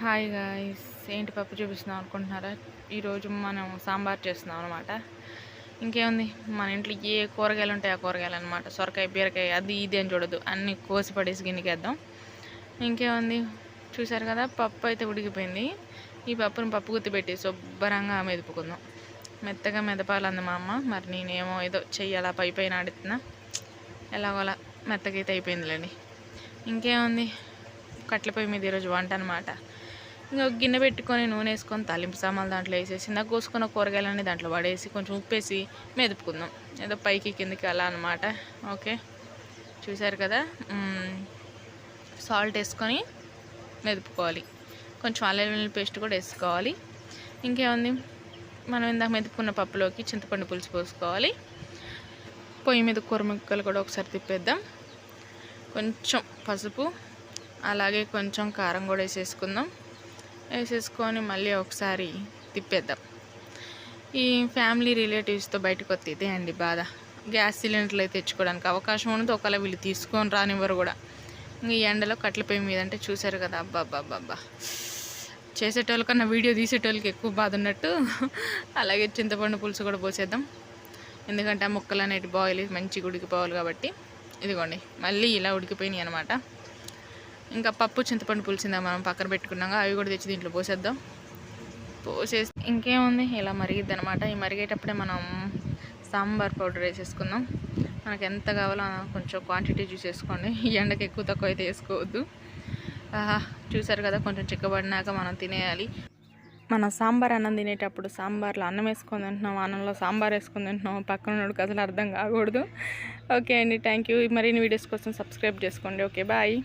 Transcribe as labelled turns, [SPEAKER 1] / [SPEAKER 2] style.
[SPEAKER 1] Hi guys, ఏంటి పప్పు చూపిస్తున్నాం అనుకుంటున్నారా? ఈరోజు మనం సాంబార్ చేస్తున్నాం అనమాట. ఇంకేముంది, మన ఇంట్లో ఏ కూరగాయలు ఉంటాయి ఆ కూరగాయలు అనమాట. సొరకాయ, బీరకాయ, అది ఇది అని చూడదు, అన్నీ కోసి పడేసి గిన్నెకేద్దాం. ఇంకేముంది, చూసారు కదా, పప్పు అయితే ఉడికిపోయింది. ఈ పప్పును పప్పు గుత్తి పెట్టి శుభ్రంగా మెదుపుకుందాం. మెత్తగా మెదపాలంది మా అమ్మ. మరి నేనేమో ఏదో చెయ్యాలా, పై పైన ఆడుతున్నా. ఎలాగోలా మెత్తగైతే అయిపోయిందిలేండి. ఇంకేముంది, కట్ల పొయ్యి మీద ఈరోజు వంట అనమాట. ఇంకా గిన్నె పెట్టుకొని నూనె వేసుకొని తాలింపు సామాన్లు దాంట్లో వేసేసి నాకు కోసుకున్న కూరగాయలన్నీ దాంట్లో పడేసి కొంచెం ఉప్పేసి మెదుపుకుందాం. ఏదో పైకి కిందకి అలా అనమాట. ఓకే, చూసారు కదా. సాల్ట్ వేసుకొని మెదుపుకోవాలి. కొంచెం అల్లం వెల్లుల్లి పేస్ట్ కూడా వేసుకోవాలి. ఇంకేముంది, మనం ఇందాక మెదుపుకున్న పప్పులోకి చింతపండు పులుసు పోసుకోవాలి. పొయ్యి మీద కూర ముక్కలు కూడా ఒకసారి తిప్పేద్దాం. కొంచెం పసుపు, అలాగే కొంచెం కారం కూడా వేసేసుకొని మళ్ళీ ఒకసారి తిప్పేద్దాం. ఈ ఫ్యామిలీ రిలేటివ్స్తో బయటకు వస్తే ఇదే అండి బాధ. గ్యాస్ సిలిండర్లు అయితే తెచ్చుకోవడానికి అవకాశం ఉండదు, ఒకవేళ వీళ్ళు తీసుకొని రానివ్వరు కూడా. ఈ ఎండలో కట్టెల పొయ్యి మీద అంటే చూసారు కదా, అబ్బాబ్బాబ్బా, చేసేటోళ్ళ కన్నా వీడియో తీసేటోళ్ళకి ఎక్కువ బాధ ఉన్నట్టు. అలాగే చింతపండు పులుసు కూడా పోసేద్దాం, ఎందుకంటే ఆ ముక్కలు అనేవి బాయిల్ మంచిగా ఉడికిపోవాలి కాబట్టి. ఇదిగోండి, మళ్ళీ ఇలా ఉడికిపోయినాయి అనమాట. ఇంకా పప్పు చింతపండు పులిసిందా మనం పక్కన పెట్టుకున్నాక అవి కూడా తెచ్చి దీంట్లో పోసేసి ఇంకేముంది, ఇలా మరిగిద్ది అనమాట. ఈ మరిగేటప్పుడే మనం సాంబార్ పౌడర్ వేసేసుకుందాం. మనకు ఎంత కావాలో కొంచెం క్వాంటిటీ చూసేసుకోండి. ఈ ఎండకి ఎక్కువ తక్కువ అయితే వేసుకోవద్దు. చూసారు కదా, కొంచెం చిక్కబడినాక మనం తినేయాలి. మన సాంబార్ అన్నం తినేటప్పుడు సాంబార్లో అన్నం వేసుకొని తింటున్నాం, అన్నంలో సాంబార్ వేసుకొని తింటున్నాం, పక్కన ఉన్నోడికి అసలు అర్థం కాకూడదు. ఓకే అండి, థ్యాంక్ యూ. మరిన్ని వీడియోస్ కోసం సబ్స్క్రైబ్ చేసుకోండి. Okay, bye.